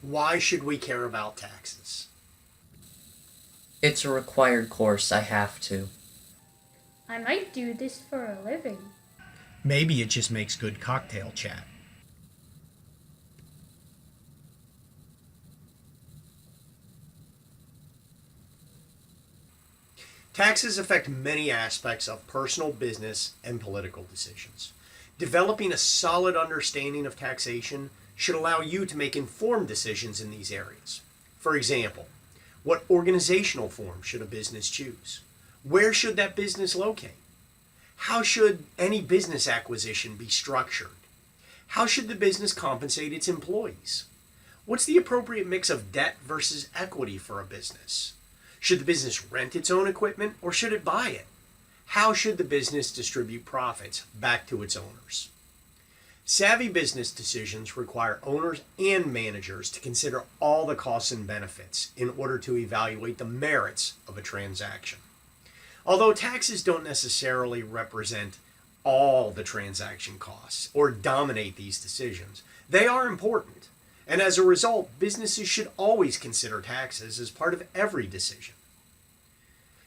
Why should we care about taxes? It's a required course. I have to. I might do this for a living. Maybe it just makes good cocktail chat. Taxes affect many aspects of personal, business, and political decisions. Developing a solid understanding of taxation should allow you to make informed decisions in these areas. For example, what organizational form should a business choose? Where should that business locate? How should any business acquisition be structured? How should the business compensate its employees? What's the appropriate mix of debt versus equity for a business? Should the business rent its own equipment or should it buy it? How should the business distribute profits back to its owners? Savvy business decisions require owners and managers to consider all the costs and benefits in order to evaluate the merits of a transaction. Although taxes don't necessarily represent all the transaction costs or dominate these decisions, they are important. And as a result, businesses should always consider taxes as part of every decision.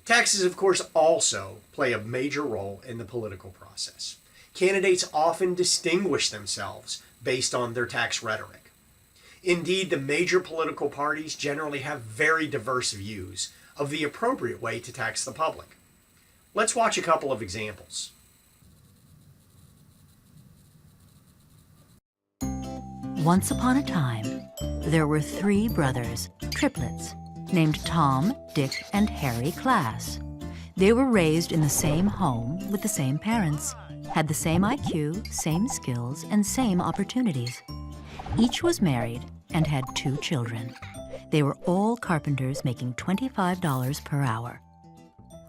Taxes, of course, also play a major role in the political process. Candidates often distinguish themselves based on their tax rhetoric. Indeed, the major political parties generally have very diverse views of the appropriate way to tax the public. Let's watch a couple of examples. Once upon a time, there were 3 brothers, triplets, named Tom, Dick, and Harry Class. They were raised in the same home with the same parents, had the same IQ, same skills, and same opportunities. Each was married and had 2 children. They were all carpenters making $25 per hour.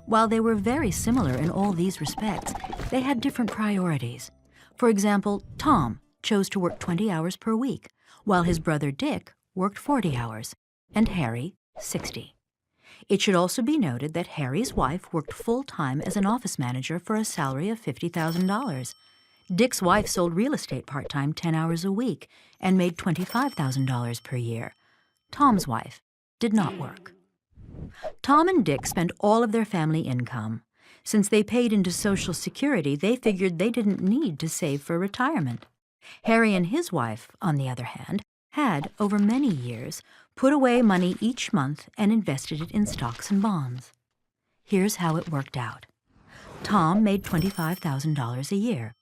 While they were very similar in all these respects, they had different priorities. For example, Tom chose to work 20 hours per week, while his brother Dick worked 40 hours, and Harry 60. It should also be noted that Harry's wife worked full-time as an office manager for a salary of $50,000. Dick's wife sold real estate part-time 10 hours a week and made $25,000 per year. Tom's wife did not work. Tom and Dick spent all of their family income. Since they paid into Social Security, they figured they didn't need to save for retirement. Harry and his wife, on the other hand, had, over many years, put away money each month and invested it in stocks and bonds. Here's how it worked out. Tom made $25,000 a year.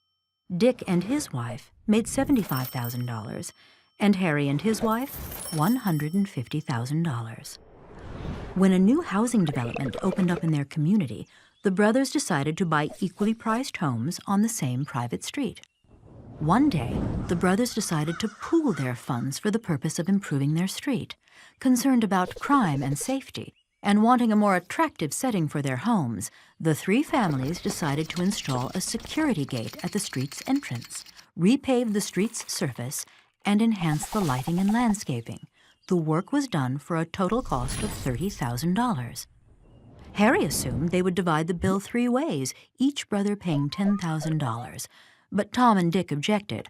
Dick and his wife made $75,000, and Harry and his wife $150,000. When a new housing development opened up in their community, the brothers decided to buy equally priced homes on the same private street. One day, the brothers decided to pool their funds for the purpose of improving their street. Concerned about crime and safety, and wanting a more attractive setting for their homes, the 3 families decided to install a security gate at the street's entrance, repave the street's surface, and enhance the lighting and landscaping. The work was done for a total cost of $30,000. Harry assumed they would divide the bill 3 ways, each brother paying $10,000. But Tom and Dick objected.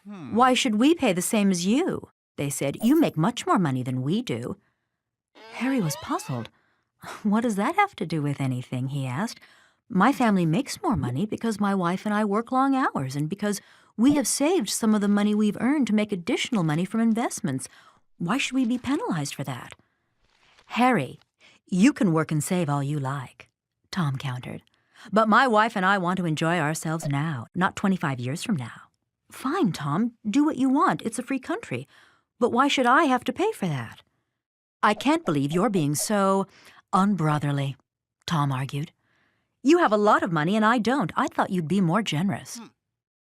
"Why should we pay the same as you?" they said. "You make much more money than we do." Harry was puzzled. "What does that have to do with anything?" he asked. "My family makes more money because my wife and I work long hours and because we have saved some of the money we've earned to make additional money from investments. Why should we be penalized for that?" "Harry, you can work and save all you like," Tom countered. "But my wife and I want to enjoy ourselves now, not 25 years from now." "Fine, Tom, do what you want. It's a free country. But why should I have to pay for that?" "I can't believe you're being so unbrotherly," Tom argued. "You have a lot of money and I don't. I thought you'd be more generous."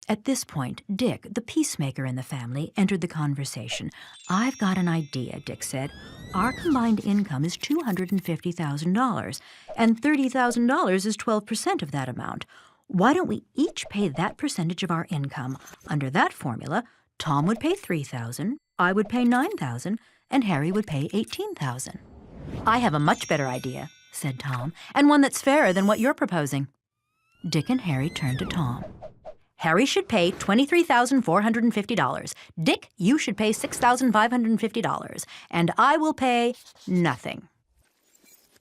At this point, Dick, the peacemaker in the family, entered the conversation. "I've got an idea," Dick said. "Our combined income is $250,000, and $30,000 is 12% of that amount. Why don't we each pay that percentage of our income? Under that formula, Tom would pay $3,000, I would pay $9,000, and Harry would pay $18,000. "I have a much better idea," said Tom, "and one that's fairer than what you're proposing." Dick and Harry turned to Tom. Harry should pay $23,450. Dick, you should pay $6,550. And I will pay nothing.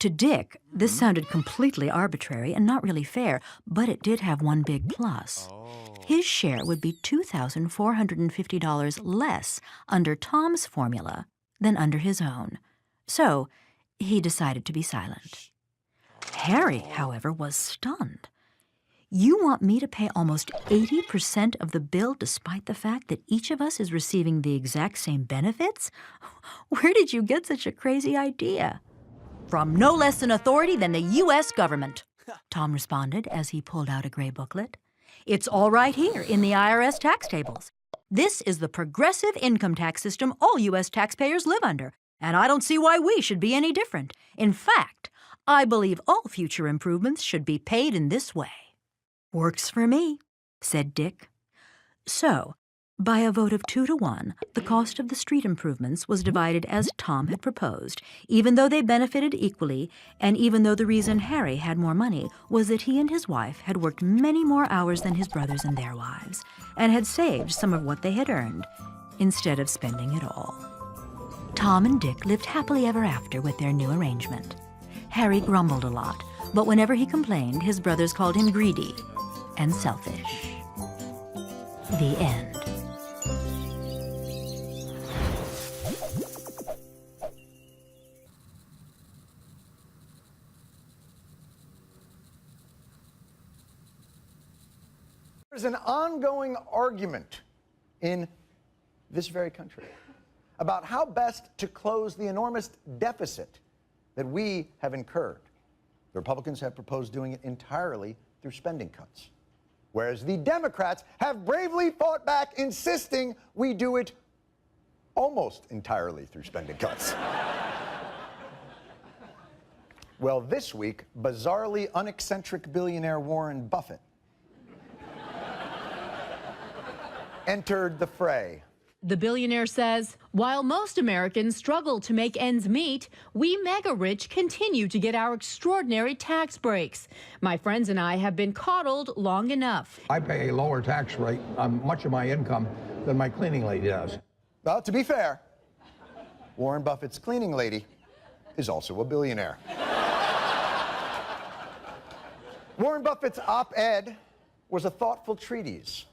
To Dick, this sounded completely arbitrary and not really fair, but it did have one big plus. His share would be $2,450 less under Tom's formula than under his own. So he decided to be silent. Harry, however, was stunned. You want me to pay almost 80% of the bill despite the fact that each of us is receiving the exact same benefits? Where did you get such a crazy idea? From no less an authority than the U.S. government, Tom responded as he pulled out a gray booklet. It's all right here in the IRS tax tables. This is the progressive income tax system all U.S. taxpayers live under, and I don't see why we should be any different. In fact, I believe all future improvements should be paid in this way. Works for me, said Dick. So, by a vote of 2-1, the cost of the street improvements was divided as Tom had proposed, even though they benefited equally, and even though the reason Harry had more money was that he and his wife had worked many more hours than his brothers and their wives, and had saved some of what they had earned, instead of spending it all. Tom and Dick lived happily ever after with their new arrangement. Harry grumbled a lot, but whenever he complained, his brothers called him greedy and selfish. The end. There's an ongoing argument in this very country about how best to close the enormous deficit that we have incurred. The Republicans have proposed doing it entirely through spending cuts, whereas the Democrats have bravely fought back, insisting we do it almost entirely through spending cuts. Well, this week, bizarrely uneccentric billionaire Warren Buffett entered the fray. The billionaire says, while most Americans struggle to make ends meet, we mega-rich continue to get our extraordinary tax breaks. My friends and I have been coddled long enough. I pay a lower tax rate on much of my income than my cleaning lady does. Well, to be fair, Warren Buffett's cleaning lady is also a billionaire. Warren Buffett's op-ed was a thoughtful treatise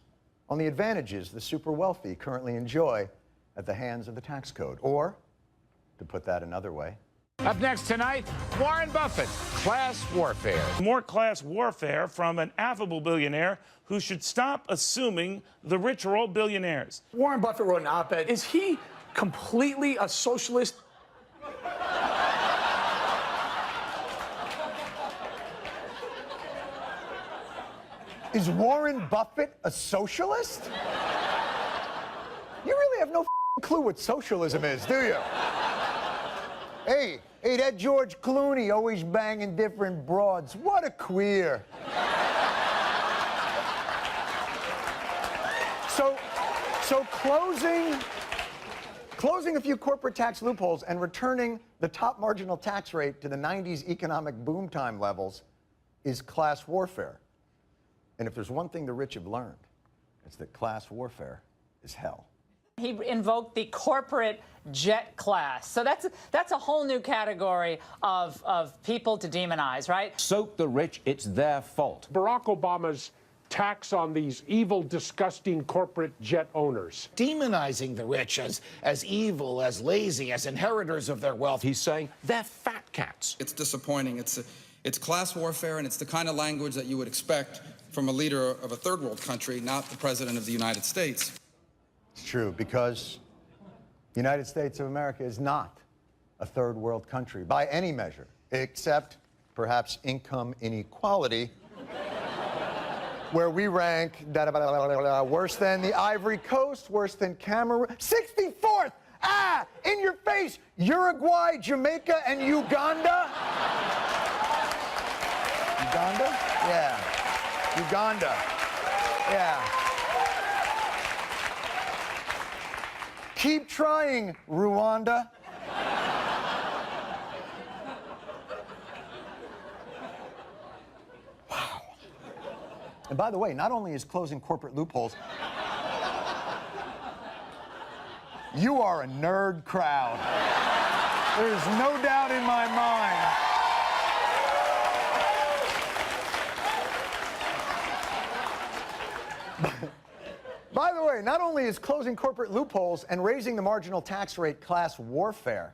on the advantages the super wealthy currently enjoy at the hands of the tax code. Or, to put that another way. Up next tonight, Warren Buffett, class warfare. More class warfare from an affable billionaire who should stop assuming the rich are all billionaires. Warren Buffett wrote an op-ed. Is he completely a socialist? Is Warren Buffett a socialist? You really have no clue what socialism is, do you? Hey, that George Clooney always banging different broads. What a queer. So closing a few corporate tax loopholes and returning the top marginal tax rate to the 90s economic boom time levels is class warfare. And if there's one thing the rich have learned, it's that class warfare is hell. He invoked the corporate jet class. So that's a whole new category of people to demonize, right? Soak the rich, it's their fault. Barack Obama's tax on these evil, disgusting corporate jet owners. Demonizing the rich as evil, as lazy, as inheritors of their wealth. He's saying they're fat cats. It's disappointing. It's class warfare, and it's the kind of language that you would expect from a leader of a third world country, not the President of the United States. It's true, because the United States of America is not a third world country by any measure, except perhaps income inequality, where we rank worse than the Ivory Coast, worse than Cameroon, 64th, in your face, Uruguay, Jamaica, and Uganda. Uganda? Yeah. Uganda. Yeah. Keep trying, Rwanda. Wow. And by the way, not only is closing corporate loopholes, you are a nerd crowd. There's no doubt in my mind. By the way, not only is closing corporate loopholes and raising the marginal tax rate class warfare,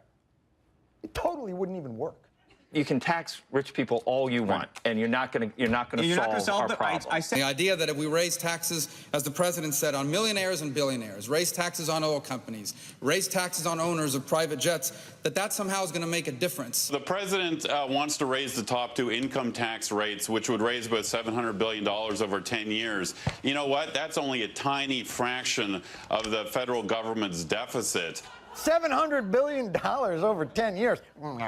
it totally wouldn't even work. You can tax rich people all you want, and you're not going to solve our problem. The idea that if we raise taxes, as the president said, on millionaires and billionaires, raise taxes on oil companies, raise taxes on owners of private jets, that somehow is going to make a difference. The president wants to raise the top two income tax rates, which would raise about $700 billion over 10 years. You know what? That's only a tiny fraction of the federal government's deficit. $700 billion over 10 years. $700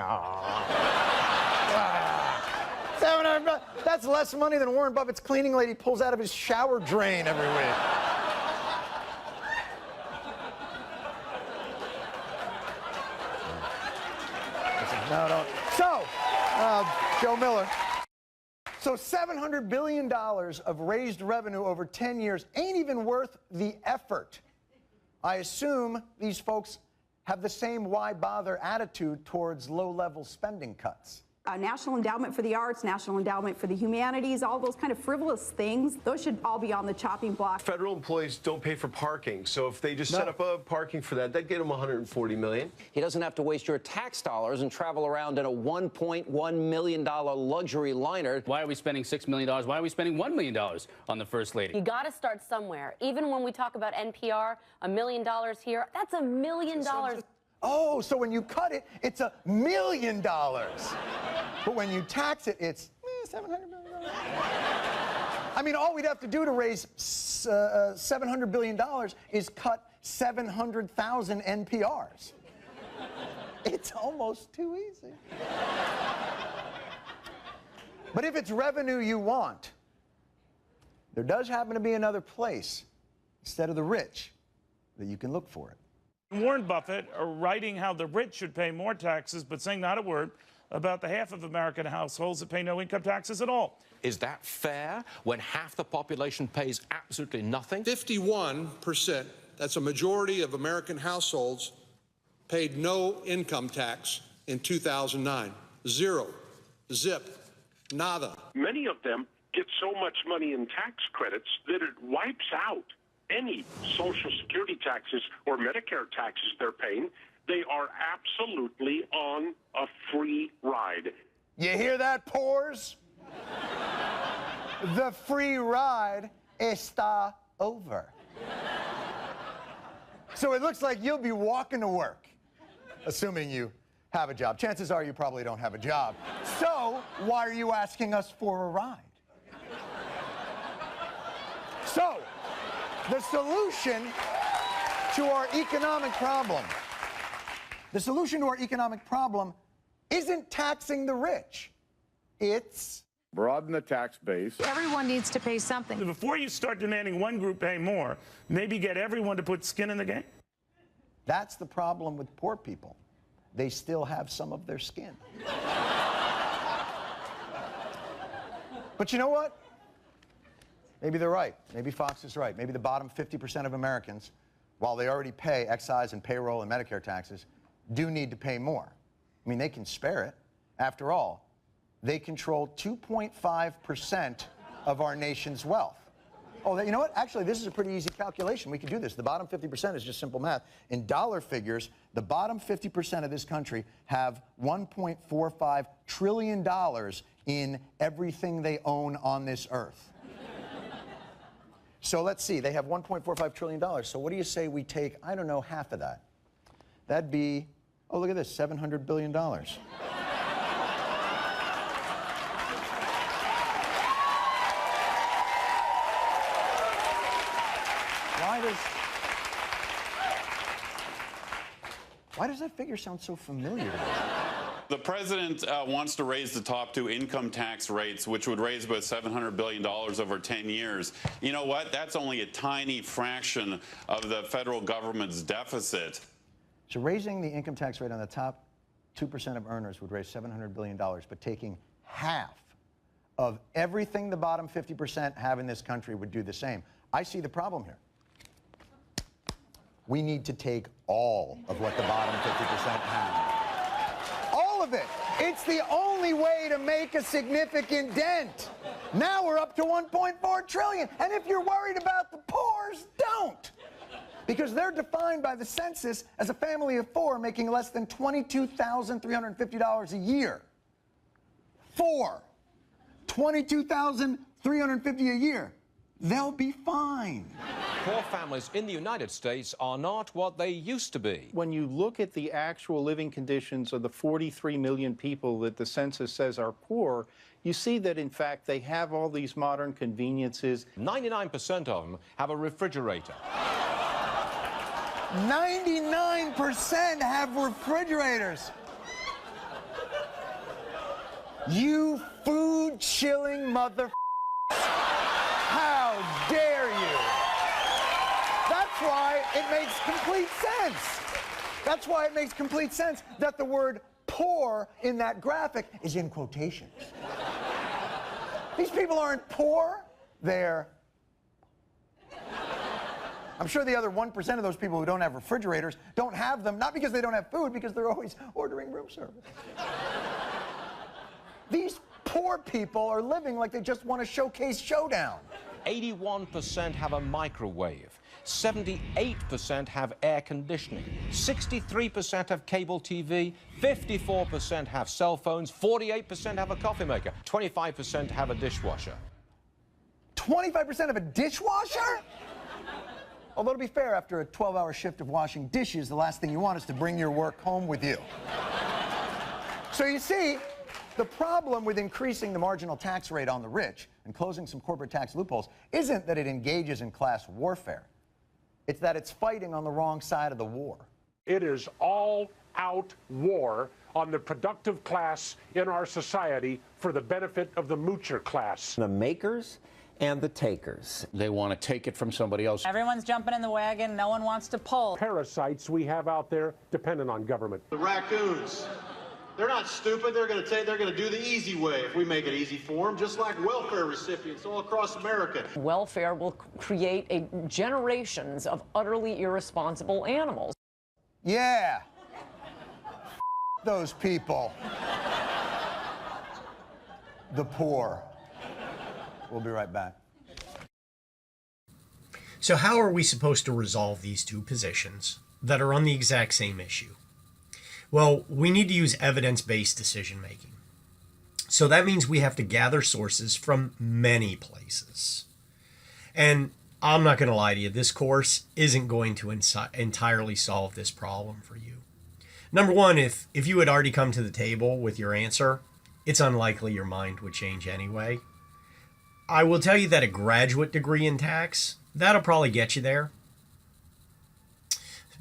billion. That's less money than Warren Buffett's cleaning lady pulls out of his shower drain every week. No, don't. So, Joe Miller. So $700 billion of raised revenue over 10 years ain't even worth the effort. I assume these folks have the same why bother attitude towards low-level spending cuts. National Endowment for the Arts, National Endowment for the Humanities, all those kind of frivolous things, those should all be on the chopping block. Federal employees don't pay for parking, so if they just set up a parking for that, that'd get them $140 million. He doesn't have to waste your tax dollars and travel around in a $1.1 million luxury liner. Why are we spending $6 million? Why are we spending $1 million on the First Lady? You got to start somewhere. Even when we talk about NPR, $1 million here, that's $1 million. Oh, so when you cut it, it's $1 million. But when you tax it, it's $700 million. I mean, all we'd have to do to raise $700 billion is cut 700,000 NPRs. It's almost too easy. But if it's revenue you want, there does happen to be another place, instead of the rich, that you can look for it. Warren Buffett are writing how the rich should pay more taxes, but saying not a word about the half of American households that pay no income taxes at all. Is that fair when half the population pays absolutely nothing? 51%, that's a majority of American households, paid no income tax in 2009. Zero. Zip. Nada. Many of them get so much money in tax credits that it wipes out any Social Security taxes or Medicare taxes they're paying. They are absolutely on a free ride. You hear that, pores? The free ride está over. So it looks like you'll be walking to work, assuming you have a job. Chances are you probably don't have a job. So why are you asking us for a ride? So, the solution to our economic problem, isn't taxing the rich. It's broaden the tax base. Everyone needs to pay something. Before you start demanding one group pay more, maybe get everyone to put skin in the game. That's the problem with poor people. They still have some of their skin. But you know what? Maybe they're right. Maybe Fox is right. Maybe the bottom 50% of Americans, while they already pay excise and payroll and Medicare taxes, do need to pay more. I mean, they can spare it. After all, they control 2.5% of our nation's wealth. Oh, you know what? Actually, this is a pretty easy calculation. We could do this. The bottom 50% is just simple math. In dollar figures, the bottom 50% of this country have $1.45 trillion in everything they own on this earth. So let's see, they have $1.45 trillion. So what do you say we take, I don't know, half of that? That'd be, oh, look at this, $700 billion. Why does that figure sound so familiar to me? The president wants to raise the top two income tax rates, which would raise about $700 billion over 10 years. You know what? That's only a tiny fraction of the federal government's deficit. So raising the income tax rate on the top 2% of earners would raise $700 billion, but taking half of everything the bottom 50% have in this country would do the same. I see the problem here. We need to take all of what the bottom 50% have. All of it. It's the only way to make a significant dent. Now we're up to 1.4 trillion. And if you're worried about the poors, don't. Because they're defined by the census as a family of four making less than $22,350 a year. Four. $22,350 a year. They'll be fine. Poor families in the United States are not what they used to be. When you look at the actual living conditions of the 43 million people that the census says are poor, you see that, in fact, they have all these modern conveniences. 99% of them have a refrigerator. 99% have refrigerators. You food-chilling mother. How dare you? That's why it makes complete sense. That's why it makes complete sense that the word poor in that graphic is in quotations. These people aren't poor, they're... I'm sure the other 1% of those people who don't have refrigerators don't have them, not because they don't have food, because they're always ordering room service. These poor people are living like they just won a showcase showdown. 81% have a microwave. 78% have air conditioning. 63% have cable TV. 54% have cell phones. 48% have a coffee maker. 25% have a dishwasher. 25% have a dishwasher? Although, to be fair, after a 12-hour shift of washing dishes, the last thing you want is to bring your work home with you. So you see, the problem with increasing the marginal tax rate on the rich and closing some corporate tax loopholes isn't that it engages in class warfare. It's that it's fighting on the wrong side of the war. It is all-out war on the productive class in our society for the benefit of the moocher class. The makers and the takers. They want to take it from somebody else. Everyone's jumping in the wagon. No one wants to pull. Parasites we have out there dependent on government. The raccoons. They're not stupid. They're going to do the easy way if we make it easy for them, just like welfare recipients all across America. Welfare will create generations of utterly irresponsible animals. Yeah. Those people. The poor. We'll be right back. So how are we supposed to resolve these two positions that are on the exact same issue? Well, we need to use evidence-based decision-making. So that means we have to gather sources from many places. And I'm not going to lie to you, this course isn't going to entirely solve this problem for you. Number one, if you had already come to the table with your answer, it's unlikely your mind would change anyway. I will tell you that a graduate degree in tax, that'll probably get you there.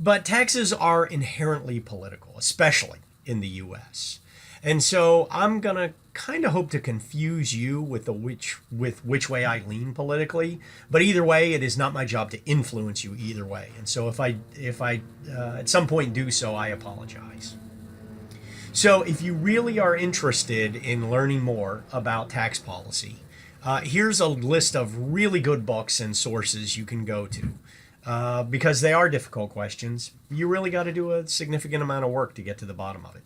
But taxes are inherently political, especially in the U.S. And so I'm going to kind of hope to confuse you with which way I lean politically. But either way, it is not my job to influence you either way. And so if I at some point do so, I apologize. So if you really are interested in learning more about tax policy, here's a list of really good books and sources you can go to. Because they are difficult questions, you really got to do a significant amount of work to get to the bottom of it.